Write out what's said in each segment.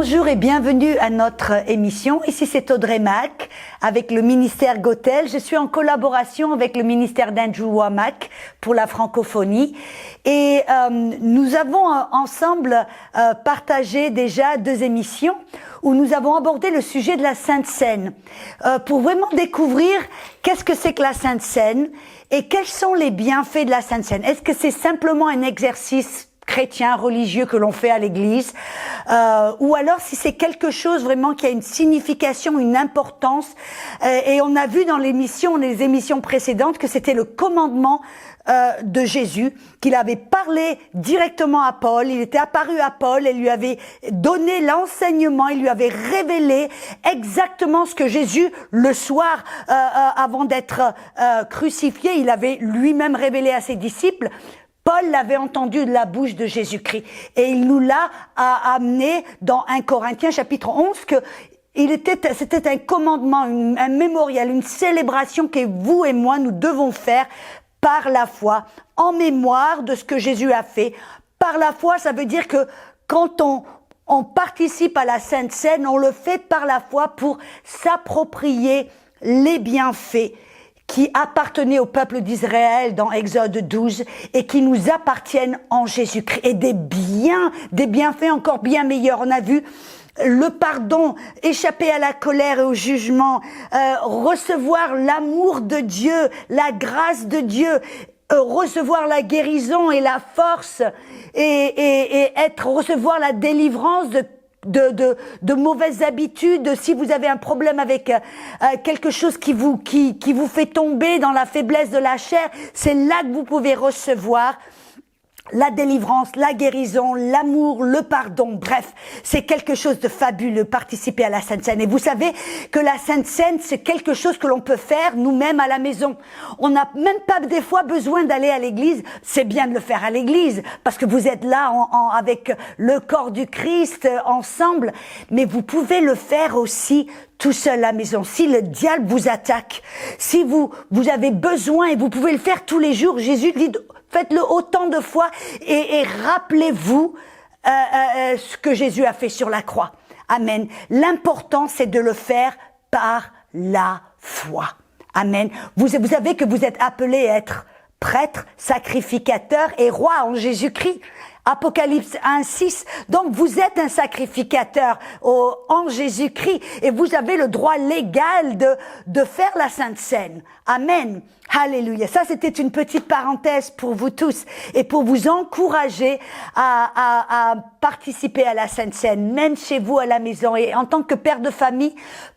Bonjour et bienvenue à notre émission. Ici c'est Audrey Mack avec le ministère Gotel. Je suis en collaboration avec le ministère d'Andrew Wommack pour la francophonie. Et nous avons ensemble partagé déjà 2 émissions où nous avons abordé le sujet de la Sainte Seine pour vraiment découvrir qu'est-ce que c'est que la Sainte Seine et quels sont les bienfaits de la Sainte Seine. Est-ce que c'est simplement un exercice chrétien, religieux que l'on fait à l'église, ou alors si c'est quelque chose vraiment qui a une signification, une importance, et on a vu dans les émissions précédentes que c'était le commandement de Jésus, qu'il avait parlé directement à Paul, il était apparu à Paul et lui avait donné l'enseignement, il lui avait révélé exactement ce que Jésus, le soir avant d'être crucifié, il avait lui-même révélé à ses disciples. Paul l'avait entendu de la bouche de Jésus-Christ et il nous l'a amené dans 1 Corinthiens chapitre 11 que c'était un commandement, un mémorial, une célébration que vous et moi nous devons faire par la foi, en mémoire de ce que Jésus a fait. Par la foi, ça veut dire que quand on participe à la Sainte Seine, on le fait par la foi pour s'approprier les bienfaits qui appartenaient au peuple d'Israël dans Exode 12 et qui nous appartiennent en Jésus-Christ. Et des bienfaits encore bien meilleurs. On a vu le pardon, échapper à la colère et au jugement, recevoir l'amour de Dieu, la grâce de Dieu, recevoir la guérison et la force et recevoir la délivrance de mauvaises habitudes. Si vous avez un problème avec quelque chose qui vous fait tomber dans la faiblesse de la chair, c'est là que vous pouvez recevoir la délivrance, la guérison, l'amour, le pardon. Bref, c'est quelque chose de fabuleux, participer à la Sainte Seine. Et vous savez que la Sainte Seine, c'est quelque chose que l'on peut faire nous-mêmes à la maison. On n'a même pas des fois besoin d'aller à l'église. C'est bien de le faire à l'église, parce que vous êtes là avec le corps du Christ ensemble. Mais vous pouvez le faire aussi tout seul à la maison. Si le diable vous attaque, si vous avez besoin, et vous pouvez le faire tous les jours, Jésus dit, faites-le autant de fois et rappelez-vous ce que Jésus a fait sur la croix. Amen. L'important, c'est de le faire par la foi. Amen. Vous savez que vous êtes appelés à être prêtre, sacrificateur et roi en Jésus-Christ. Apocalypse 1:6. Donc vous êtes un sacrificateur en Jésus-Christ et vous avez le droit légal de faire la Sainte Seine. Amen. Alléluia. Ça, c'était une petite parenthèse pour vous tous et pour vous encourager à participer à la Sainte Seine, même chez vous à la maison. Et en tant que père de famille,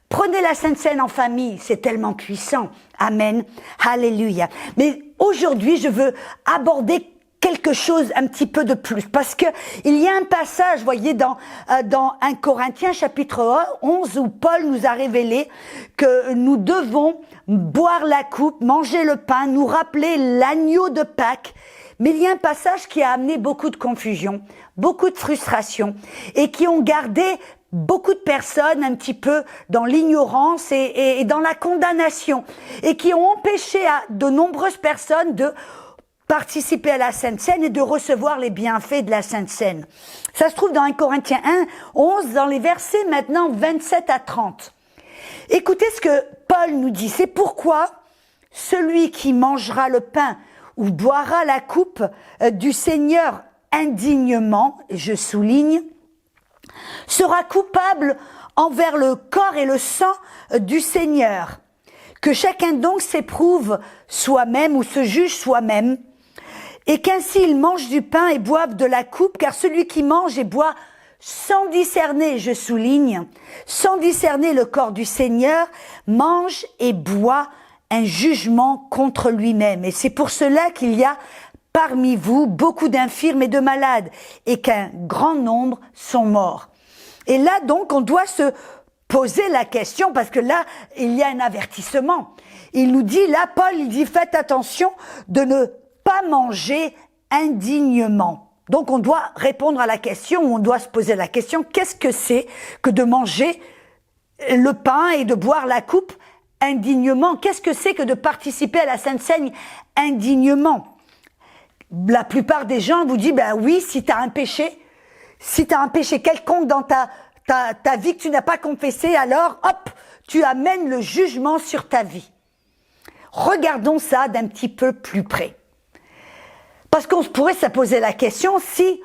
prenez la Sainte Seine en famille. C'est tellement puissant. Amen. Alléluia. Mais aujourd'hui, je veux aborder quelque chose un petit peu de plus, parce que il y a un passage, voyez, dans 1 Corinthiens chapitre 11 où Paul nous a révélé que nous devons boire la coupe, manger le pain, nous rappeler l'agneau de Pâques. Mais il y a un passage qui a amené beaucoup de confusion, beaucoup de frustration et qui ont gardé beaucoup de personnes un petit peu dans l'ignorance et dans la condamnation et qui ont empêché à de nombreuses personnes de participer à la Sainte Seine et de recevoir les bienfaits de la Sainte Seine. Ça se trouve dans 1 Corinthiens 11, dans les versets maintenant 27 à 30. Écoutez ce que Paul nous dit. C'est pourquoi celui qui mangera le pain ou boira la coupe du Seigneur indignement, je souligne, sera coupable envers le corps et le sang du Seigneur. Que chacun donc s'éprouve soi-même ou se juge soi-même, et qu'ainsi il mange du pain et boive de la coupe, car celui qui mange et boit sans discerner, je souligne, sans discerner le corps du Seigneur, mange et boit un jugement contre lui-même. Et c'est pour cela qu'il y a parmi vous beaucoup d'infirmes et de malades, et qu'un grand nombre sont morts. Et là donc on doit se poser la question, parce que là il y a un avertissement. Il nous dit, là Paul il dit, faites attention de ne pas manger indignement. Donc on doit répondre à la question, on doit se poser la question, qu'est-ce que c'est que de manger le pain et de boire la coupe indignement? Qu'est-ce que c'est que de participer à la Sainte Seine indignement? La plupart des gens vous disent, ben oui, si tu as un péché quelconque dans ta ta vie que tu n'as pas confessée, alors hop, tu amènes le jugement sur ta vie. Regardons ça d'un petit peu plus près. Parce qu'on pourrait se poser la question si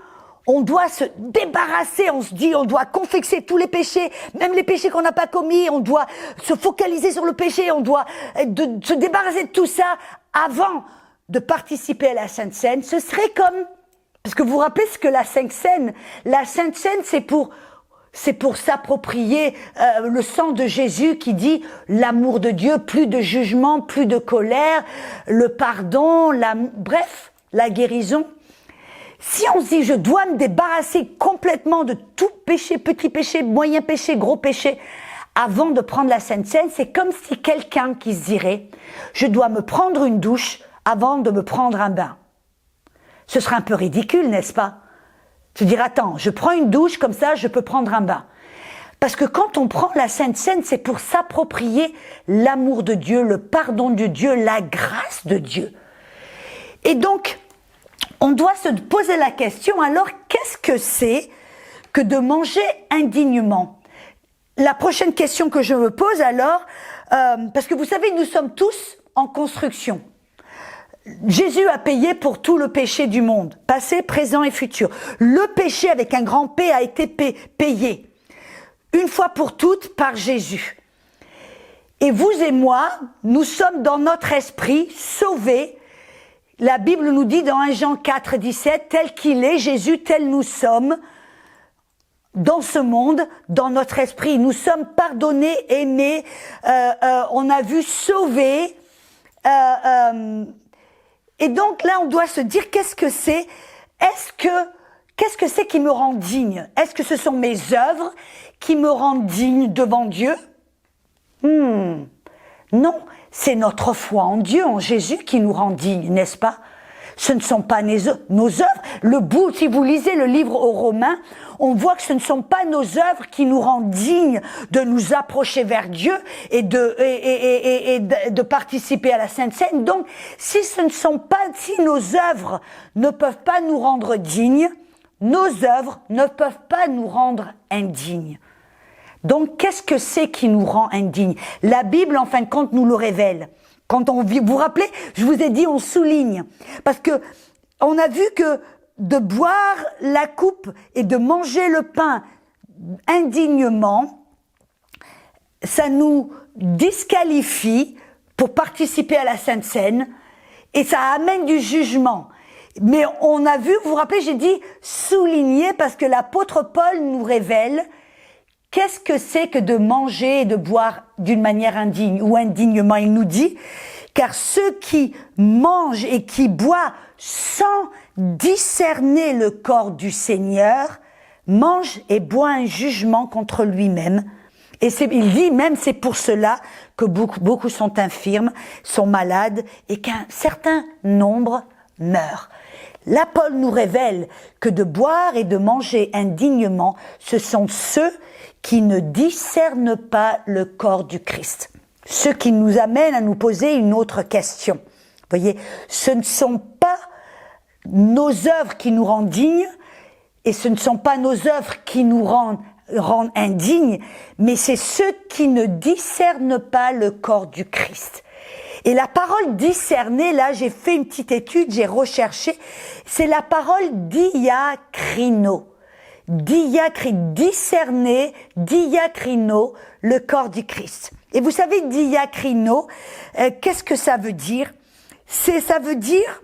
on doit se débarrasser, on se dit on doit confesser tous les péchés, même les péchés qu'on n'a pas commis, on doit se focaliser sur le péché, on doit se débarrasser de tout ça avant de participer à la Sainte Seine. Ce serait comme, parce que vous vous rappelez ce que la Sainte Seine, c'est pour s'approprier le sang de Jésus qui dit l'amour de Dieu, plus de jugement, plus de colère, le pardon, bref, la guérison. Si on se dit je dois me débarrasser complètement de tout péché, petit péché, moyen péché, gros péché, avant de prendre la Sainte Seine, c'est comme si quelqu'un qui se dirait je dois me prendre une douche avant de me prendre un bain. Ce serait un peu ridicule, n'est-ce pas? Tu dirais, attends, je prends une douche, comme ça, je peux prendre un bain. Parce que quand on prend la Sainte Seine, c'est pour s'approprier l'amour de Dieu, le pardon de Dieu, la grâce de Dieu. Et donc, on doit se poser la question, alors, qu'est-ce que c'est que de manger indignement? La prochaine question que je me pose, alors, parce que vous savez, nous sommes tous en construction. Jésus a payé pour tout le péché du monde, passé, présent et futur. Le péché avec un grand P a été payé, une fois pour toutes, par Jésus. Et vous et moi, nous sommes dans notre esprit sauvés. La Bible nous dit dans 1 Jean 4, 17, tel qu'il est, Jésus, tel nous sommes, dans ce monde, dans notre esprit. Nous sommes pardonnés, aimés, on a vu sauvés, et donc là, on doit se dire, qu'est-ce que c'est? Qu'est-ce que c'est qui me rend digne? Est-ce que ce sont mes œuvres qui me rendent digne devant Dieu? Non, c'est notre foi en Dieu, en Jésus qui nous rend dignes, n'est-ce pas? Ce ne sont pas nos œuvres. Le bout, si vous lisez le livre aux Romains, on voit que ce ne sont pas nos œuvres qui nous rendent dignes de nous approcher vers Dieu et de participer à la Sainte Seine. Donc, si nos œuvres ne peuvent pas nous rendre dignes, nos œuvres ne peuvent pas nous rendre indignes. Donc, qu'est-ce que c'est qui nous rend indignes? La Bible, en fin de compte, nous le révèle. Quand vous vous rappelez, je vous ai dit, on souligne. Parce que on a vu que de boire la coupe et de manger le pain indignement, ça nous disqualifie pour participer à la Sainte Seine et ça amène du jugement. Mais on a vu, vous vous rappelez, j'ai dit souligner parce que l'apôtre Paul nous révèle qu'est-ce que c'est que de manger et de boire d'une manière indigne ou indignement. Il nous dit, car ceux qui mangent et qui boivent sans discerner le corps du Seigneur, mangent et boivent un jugement contre lui-même. Et il dit même, c'est pour cela que beaucoup sont infirmes, sont malades et qu'un certain nombre meurent. Là, Paul nous révèle que de boire et de manger indignement, ce sont ceux qui ne discernent pas le corps du Christ. Ce qui nous amène à nous poser une autre question. Vous voyez, ce ne sont pas nos œuvres qui nous rendent dignes, et ce ne sont pas nos œuvres qui nous rendent indignes, mais c'est ceux qui ne discernent pas le corps du Christ. Et la parole discerner, là, j'ai fait une petite étude, j'ai recherché, c'est la parole diakrino. Discerner, diakrino, le corps du Christ. Et vous savez, diakrino, qu'est-ce que ça veut dire? Ça veut dire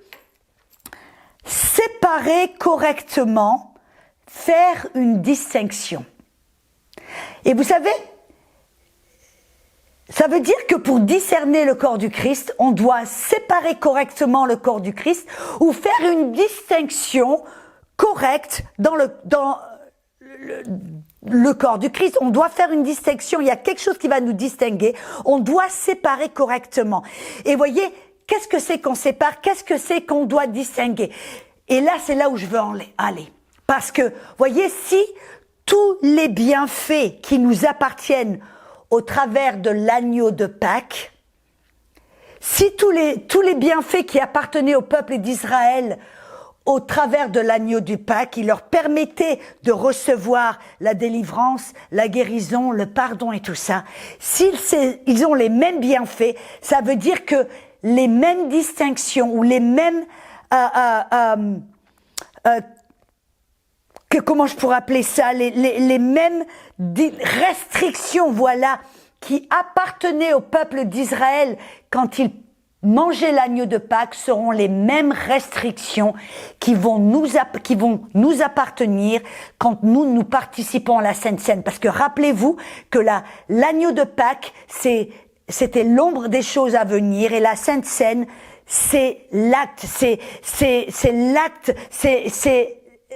séparer correctement, faire une distinction. Et vous savez, ça veut dire que pour discerner le corps du Christ, on doit séparer correctement le corps du Christ ou faire une distinction correcte dans le corps du Christ. On doit faire une distinction, il y a quelque chose qui va nous distinguer, on doit séparer correctement. Et voyez, qu'est-ce que c'est qu'on sépare? Qu'est-ce que c'est qu'on doit distinguer? Et là, c'est là où je veux aller. Parce que, voyez, si tous les bienfaits qui nous appartiennent au travers de l'agneau de Pâques, si tous les bienfaits qui appartenaient au peuple d'Israël au travers de l'agneau du Pâques, il leur permettait de recevoir la délivrance, la guérison, le pardon et tout ça. Ils ont les mêmes bienfaits, ça veut dire que les mêmes distinctions ou les mêmes comment je pourrais appeler ça, les mêmes restrictions, voilà, qui appartenaient au peuple d'Israël quand ils mangeaient l'agneau de Pâques seront les mêmes restrictions qui vont nous appartenir quand nous participons à la Sainte Seine. Parce que rappelez-vous que l'agneau de Pâques, c'était l'ombre des choses à venir, et la Sainte Seine, c'est l'acte, c'est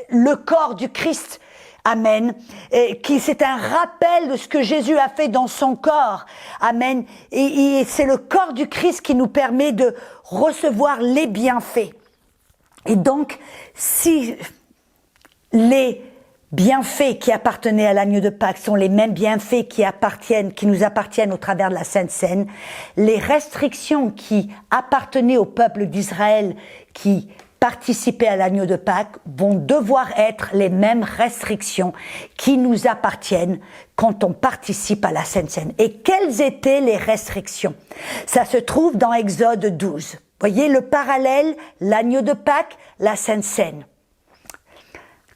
le corps du Christ. Amen. C'est un rappel de ce que Jésus a fait dans son corps. Amen. Et c'est le corps du Christ qui nous permet de recevoir les bienfaits. Et donc, si les bienfaits qui appartenaient à l'agneau de Pâques sont les mêmes bienfaits qui nous appartiennent au travers de la Sainte Seine, les restrictions qui appartenaient au peuple d'Israël, qui participer à l'agneau de Pâques vont devoir être les mêmes restrictions qui nous appartiennent quand on participe à la Sainte Seine. Et quelles étaient les restrictions? Ça se trouve dans Exode 12. Voyez le parallèle, l'agneau de Pâques, la Sainte Seine.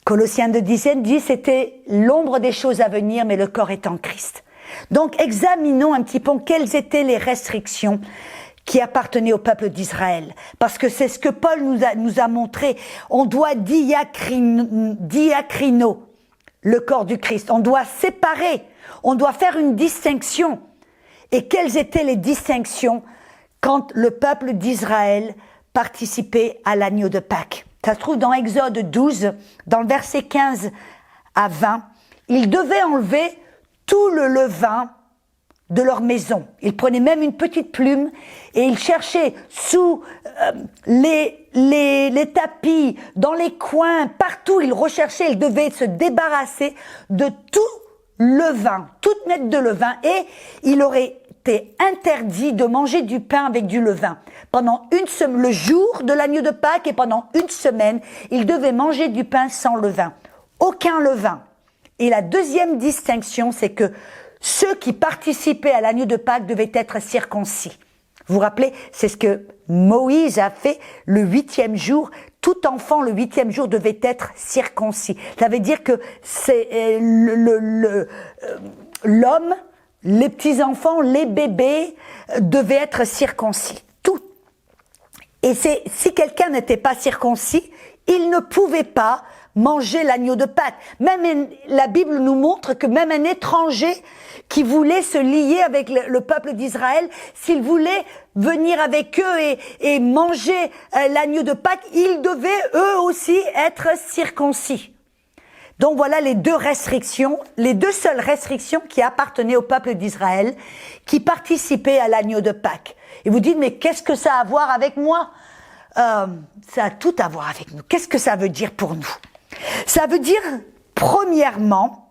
Colossiens 2:10 dit c'était l'ombre des choses à venir, mais le corps est en Christ. Donc examinons un petit peu quelles étaient les restrictions qui appartenait au peuple d'Israël. Parce que c'est ce que Paul nous a montré. On doit diacrino, le corps du Christ. On doit séparer. On doit faire une distinction. Et quelles étaient les distinctions quand le peuple d'Israël participait à l'agneau de Pâques? Ça se trouve dans Exode 12, dans le verset 15 à 20. Ils devaient enlever tout le levain de leur maison. Ils prenaient même une petite plume et ils cherchaient sous les tapis, dans les coins, partout ils recherchaient, ils devaient se débarrasser de tout levain, toute miette de levain, et il aurait été interdit de manger du pain avec du levain. Pendant le jour de l'agneau de Pâques et pendant une semaine, ils devaient manger du pain sans levain. Aucun levain. Et la deuxième distinction, c'est que ceux qui participaient à l'agneau de Pâques devaient être circoncis. Vous vous rappelez, c'est ce que Moïse a fait le 8e jour. Tout enfant, le 8e jour, devait être circoncis. Ça veut dire que c'est l'homme, les petits-enfants, les bébés devaient être circoncis. Tout. Et si quelqu'un n'était pas circoncis, il ne pouvait pas manger l'agneau de Pâques. Même la Bible nous montre que même un étranger qui voulait se lier avec le peuple d'Israël, s'il voulait venir avec eux et manger l'agneau de Pâques, ils devaient eux aussi être circoncis. Donc voilà les deux seules restrictions qui appartenaient au peuple d'Israël, qui participaient à l'agneau de Pâques. Et vous dites, mais qu'est-ce que ça a à voir avec moi? Ça a tout à voir avec nous. Qu'est-ce que ça veut dire pour nous? Ça veut dire, premièrement,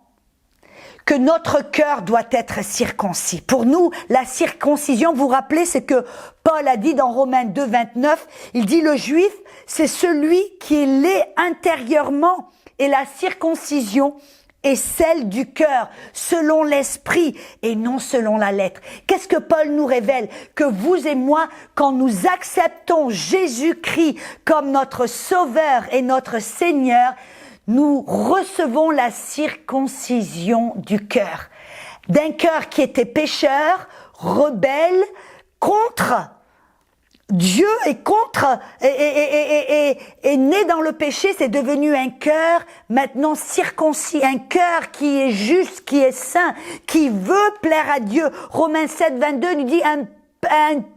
que notre cœur doit être circoncis. Pour nous, la circoncision, vous vous rappelez, c'est que Paul a dit dans Romains 2, 29, il dit le juif, c'est celui qui est laid intérieurement, et la circoncision est celle du cœur, selon l'esprit et non selon la lettre. Qu'est-ce que Paul nous révèle? Que vous et moi, quand nous acceptons Jésus-Christ comme notre Sauveur et notre Seigneur, nous recevons la circoncision du cœur. D'un cœur qui était pécheur, rebelle, contre Dieu et né dans le péché, c'est devenu un cœur maintenant circoncis, un cœur qui est juste, qui est saint, qui veut plaire à Dieu. Romains 7, 22 nous dit un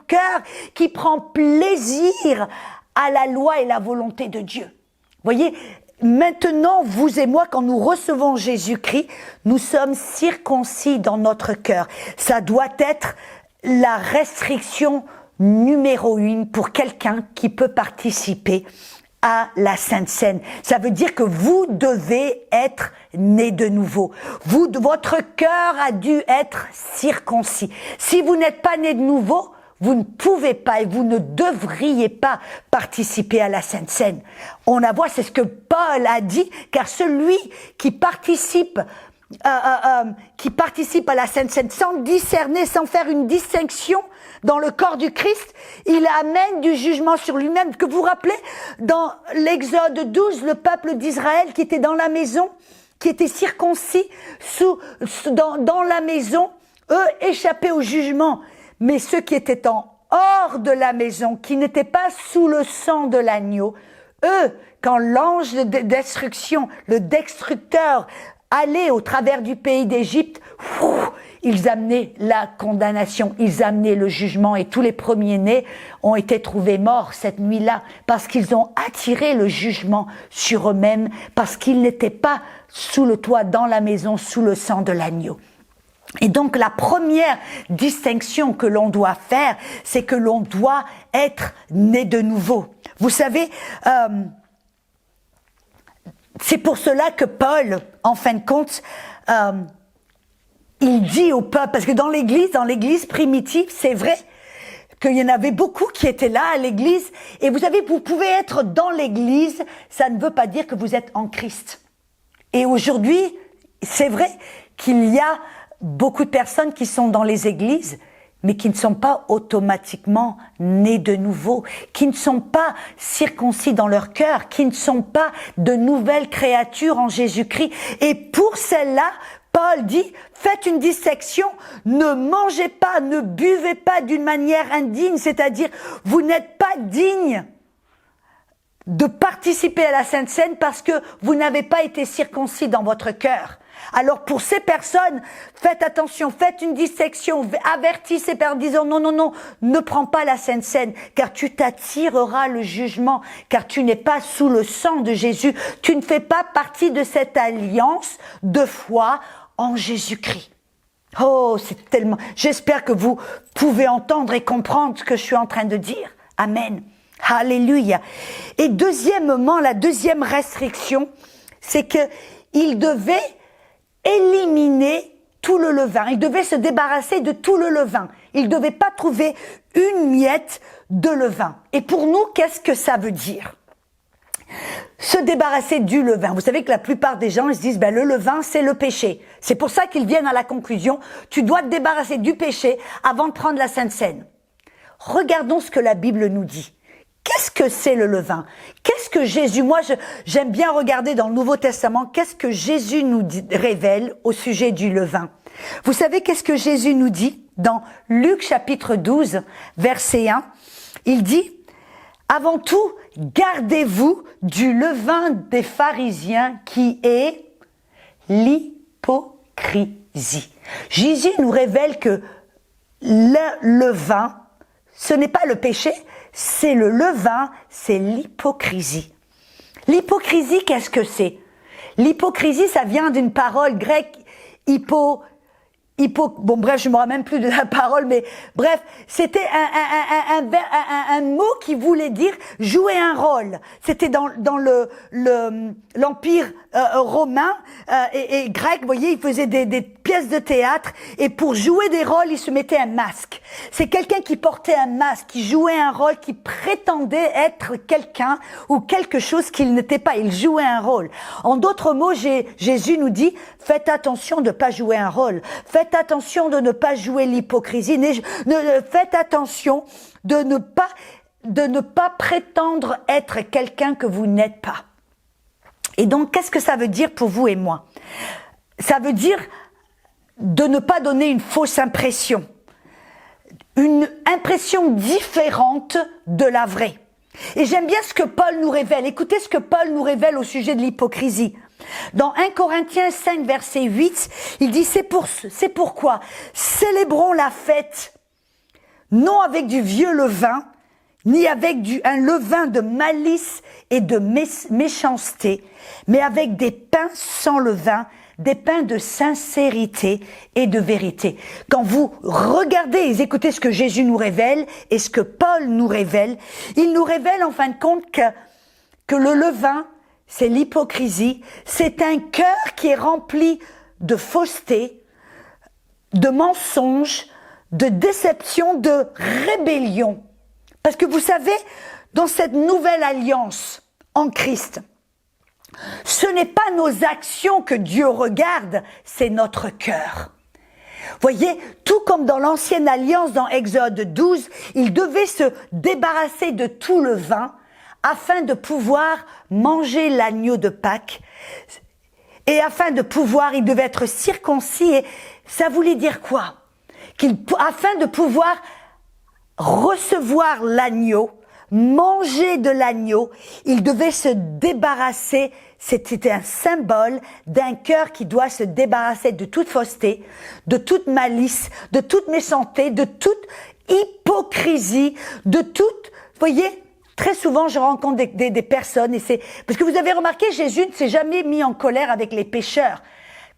cœur qui prend plaisir à la loi et la volonté de Dieu. Voyez, maintenant, vous et moi, quand nous recevons Jésus-Christ, nous sommes circoncis dans notre cœur. Ça doit être la restriction numéro 1 pour quelqu'un qui peut participer à la Sainte Seine. Ça veut dire que vous devez être né de nouveau. Votre cœur a dû être circoncis. Si vous n'êtes pas né de nouveau, vous ne pouvez pas et vous ne devriez pas participer à la Sainte Seine. On a vu, c'est ce que Paul a dit, car celui qui participe à la Sainte Seine sans discerner, sans faire une distinction dans le corps du Christ, il amène du jugement sur lui-même. Que vous vous rappelez, dans l'Exode 12, le peuple d'Israël qui était dans la maison, qui était circoncis dans la maison, eux échappaient au jugement. Mais ceux qui étaient hors de la maison, qui n'étaient pas sous le sang de l'agneau, eux, quand l'ange de destruction, le destructeur, allait au travers du pays d'Égypte, ils amenaient la condamnation, ils amenaient le jugement, et tous les premiers-nés ont été trouvés morts cette nuit-là, parce qu'ils ont attiré le jugement sur eux-mêmes, parce qu'ils n'étaient pas sous le toit, dans la maison, sous le sang de l'agneau. Et donc la première distinction que l'on doit faire, c'est que l'on doit être né de nouveau. Vous savez, c'est pour cela que Paul, en fin de compte, il dit au peuple, parce que dans l'église primitive, c'est vrai qu'il y en avait beaucoup qui étaient là à l'église, et vous savez, vous pouvez être dans l'église, ça ne veut pas dire que vous êtes en Christ. Et aujourd'hui, c'est vrai qu'il y a beaucoup de personnes qui sont dans les églises, mais qui ne sont pas automatiquement nés de nouveau, qui ne sont pas circoncis dans leur cœur, qui ne sont pas de nouvelles créatures en Jésus-Christ. Et pour celles-là, Paul dit, faites une dissection, ne mangez pas, ne buvez pas d'une manière indigne, c'est-à-dire, vous n'êtes pas digne de participer à la Sainte Seine parce que vous n'avez pas été circoncis dans votre cœur. Alors pour ces personnes, faites attention, faites une dissection, avertissez en disant non, ne prends pas la Sainte Seine, car tu t'attireras le jugement, car tu n'es pas sous le sang de Jésus, tu ne fais pas partie de cette alliance de foi en Jésus-Christ. Oh, c'est tellement... J'espère que vous pouvez entendre et comprendre ce que je suis en train de dire. Amen. Alléluia. Et deuxièmement, la deuxième restriction, c'est que il devait éliminer tout le levain. Il devait se débarrasser de tout le levain. Il ne devait pas trouver une miette de levain. Et pour nous, qu'est-ce que ça veut dire? Se débarrasser du levain. Vous savez que la plupart des gens, ils se disent, le levain, c'est le péché. C'est pour ça qu'ils viennent à la conclusion, tu dois te débarrasser du péché avant de prendre la Sainte Seine. Regardons ce que la Bible nous dit. Qu'est-ce que c'est le levain? Qu'est-ce que Jésus, moi j'aime bien regarder dans le Nouveau Testament, qu'est-ce que Jésus nous révèle au sujet du levain? Vous savez qu'est-ce que Jésus nous dit dans Luc chapitre 12, verset 1? Il dit, avant tout, gardez-vous du levain des pharisiens qui est l'hypocrisie. Jésus nous révèle que le levain, ce n'est pas le péché, c'est le levain, c'est l'hypocrisie. L'hypocrisie, qu'est-ce que c'est? L'hypocrisie, ça vient d'une parole grecque, bon bref, je me rappelle même plus de la parole, mais bref, c'était un mot qui voulait dire jouer un rôle. C'était dans l'empire romain et grec, vous voyez, ils faisaient des pièces de théâtre, et pour jouer des rôles, ils se mettaient un masque. C'est quelqu'un qui portait un masque, qui jouait un rôle, qui prétendait être quelqu'un ou quelque chose qu'il n'était pas. Il jouait un rôle. En d'autres mots, Jésus nous dit, faites attention de ne pas jouer un rôle. Faites attention de ne pas jouer l'hypocrisie. Faites attention de ne pas prétendre être quelqu'un que vous n'êtes pas. Et donc, qu'est-ce que ça veut dire pour vous et moi? Ça veut dire de ne pas donner une fausse impression. Une impression différente de la vraie. Et j'aime bien ce que Paul nous révèle. Écoutez ce que Paul nous révèle au sujet de l'hypocrisie. Dans 1 Corinthiens 5, verset 8, il dit, c'est pourquoi célébrons la fête, non avec du vieux levain, ni avec un levain de malice et de méchanceté, mais avec des pains sans levain, des pains de sincérité et de vérité. Quand vous regardez et écoutez ce que Jésus nous révèle et ce que Paul nous révèle, il nous révèle en fin de compte que le levain, c'est l'hypocrisie, c'est un cœur qui est rempli de fausseté, de mensonges, de déception, de rébellion. Parce que vous savez, dans cette nouvelle alliance en Christ, ce n'est pas nos actions que Dieu regarde, c'est notre cœur. Voyez, tout comme dans l'ancienne alliance, dans Exode 12, il devait se débarrasser de tout le vin afin de pouvoir manger l'agneau de Pâques. Et afin de pouvoir, il devait être circoncis. Et ça voulait dire quoi? Afin de pouvoir recevoir l'agneau, manger de l'agneau, il devait se débarrasser. C'était un symbole d'un cœur qui doit se débarrasser de toute fausseté, de toute malice, de toute méchanceté, de toute hypocrisie, de toute, voyez, très souvent je rencontre des personnes, et c'est parce que vous avez remarqué, Jésus ne s'est jamais mis en colère avec les pécheurs.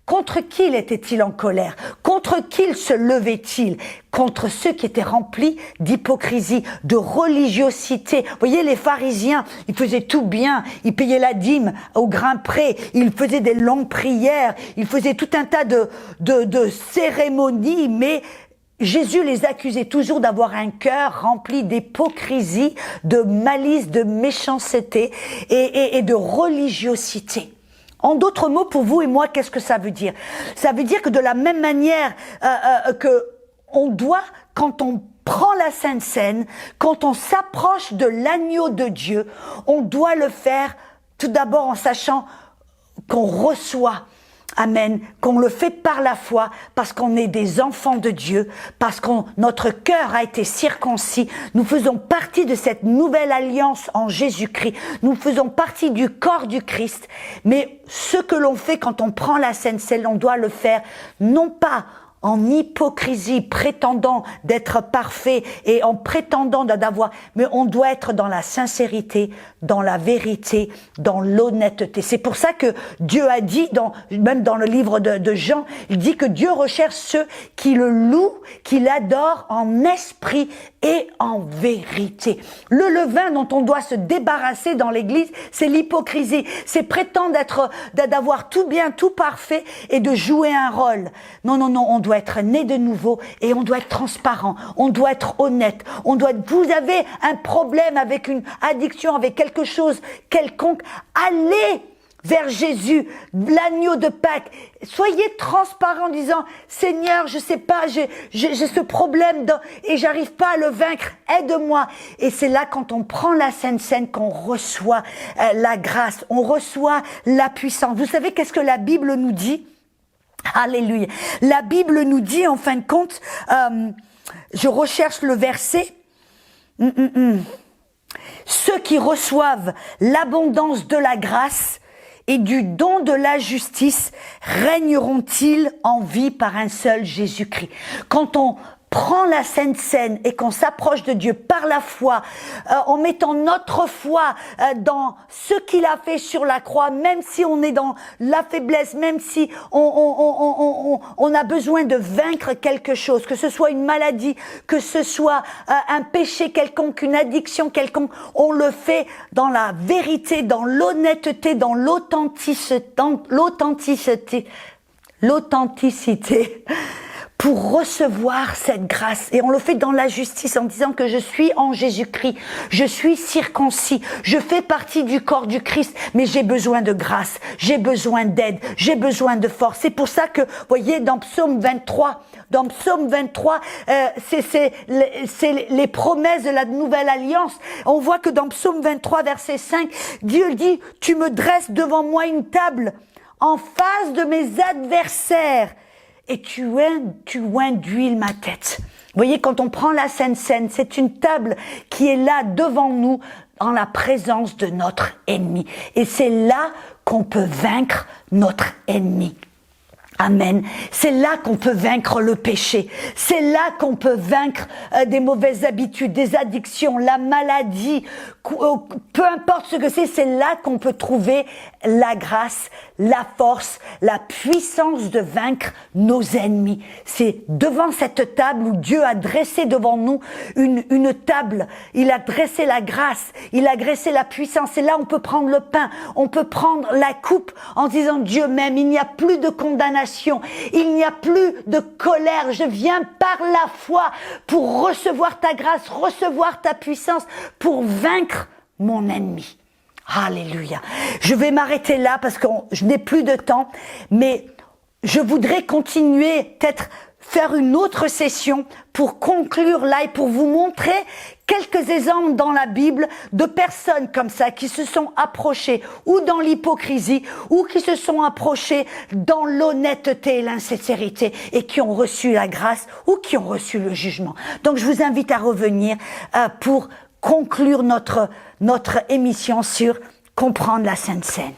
Contre qui était-il en colère? Contre qui se levait-il? Contre ceux qui étaient remplis d'hypocrisie, de religiosité. Vous voyez, les pharisiens, ils faisaient tout bien, ils payaient la dîme au grain près, ils faisaient des longues prières, ils faisaient tout un tas de cérémonies, mais Jésus les accusait toujours d'avoir un cœur rempli d'hypocrisie, de malice, de méchanceté et de religiosité. En d'autres mots, pour vous et moi, qu'est-ce que ça veut dire? Ça veut dire que de la même manière que on doit, quand on prend la Sainte Seine, quand on s'approche de l'agneau de Dieu, on doit le faire tout d'abord en sachant qu'on reçoit, amen, qu'on le fait par la foi, parce qu'on est des enfants de Dieu, parce que notre cœur a été circoncis. Nous faisons partie de cette nouvelle alliance en Jésus-Christ. Nous faisons partie du corps du Christ. Mais ce que l'on fait quand on prend la Sainte Seine, on doit le faire non pas en hypocrisie, prétendant d'être parfait et en prétendant d'avoir, mais on doit être dans la sincérité, dans la vérité, dans l'honnêteté. C'est pour ça que Dieu a dit, même dans le livre de Jean, il dit que Dieu recherche ceux qui le louent, qui l'adorent en esprit et en vérité. Le levain dont on doit se débarrasser dans l'église, c'est l'hypocrisie. C'est prétendre d'avoir tout bien, tout parfait et de jouer un rôle. Non, non, non, on doit être né de nouveau et on doit être transparent. On doit être honnête. Vous avez un problème avec une addiction, avec quelque chose quelconque, allez vers Jésus, l'agneau de Pâques. Soyez transparent en disant, Seigneur, je sais pas, j'ai ce problème et j'arrive pas à le vaincre, aide-moi. Et c'est là, quand on prend la Sainte Seine, qu'on reçoit la grâce, on reçoit la puissance. Vous savez qu'est-ce que la Bible nous dit? Alléluia. La Bible nous dit, en fin de compte, je recherche le verset, ceux qui reçoivent l'abondance de la grâce et du don de la justice régneront-ils en vie par un seul Jésus-Christ. Quand on prend la Sainte Seine et qu'on s'approche de Dieu par la foi, en mettant notre foi dans ce qu'il a fait sur la croix, même si on est dans la faiblesse, même si on a besoin de vaincre quelque chose, que ce soit une maladie, que ce soit un péché quelconque, une addiction quelconque, on le fait dans la vérité, dans l'honnêteté, dans l'authenticité, pour recevoir cette grâce. Et on le fait dans la justice en disant que je suis en Jésus-Christ, je suis circoncis, je fais partie du corps du Christ, mais j'ai besoin de grâce, j'ai besoin d'aide, j'ai besoin de force. C'est pour ça que, voyez, dans Psaume 23, c'est les promesses de la nouvelle alliance. On voit que dans Psaume 23, verset 5, Dieu dit, tu me dresses devant moi une table en face de mes adversaires. Et tu oins d'huile ma tête. Vous voyez, quand on prend la Sainte Seine, c'est une table qui est là devant nous, en la présence de notre ennemi. Et c'est là qu'on peut vaincre notre ennemi. Amen. C'est là qu'on peut vaincre le péché. C'est là qu'on peut vaincre des mauvaises habitudes, des addictions, la maladie. Peu importe ce que c'est là qu'on peut trouver la grâce, la force, la puissance de vaincre nos ennemis. C'est devant cette table où Dieu a dressé devant nous une table. Il a dressé la grâce, il a dressé la puissance. Et là, on peut prendre le pain, on peut prendre la coupe en disant Dieu m'aime, il n'y a plus de condamnation, il n'y a plus de colère. Je viens par la foi pour recevoir ta grâce, recevoir ta puissance, pour vaincre mon ennemi. Alléluia. Je vais m'arrêter là parce que je n'ai plus de temps, mais je voudrais continuer, peut-être faire une autre session pour conclure là et pour vous montrer quelques exemples dans la Bible de personnes comme ça qui se sont approchées ou dans l'hypocrisie ou qui se sont approchées dans l'honnêteté et l'insincérité et qui ont reçu la grâce ou qui ont reçu le jugement. Donc je vous invite à revenir pour conclure notre émission sur comprendre la Sainte Seine.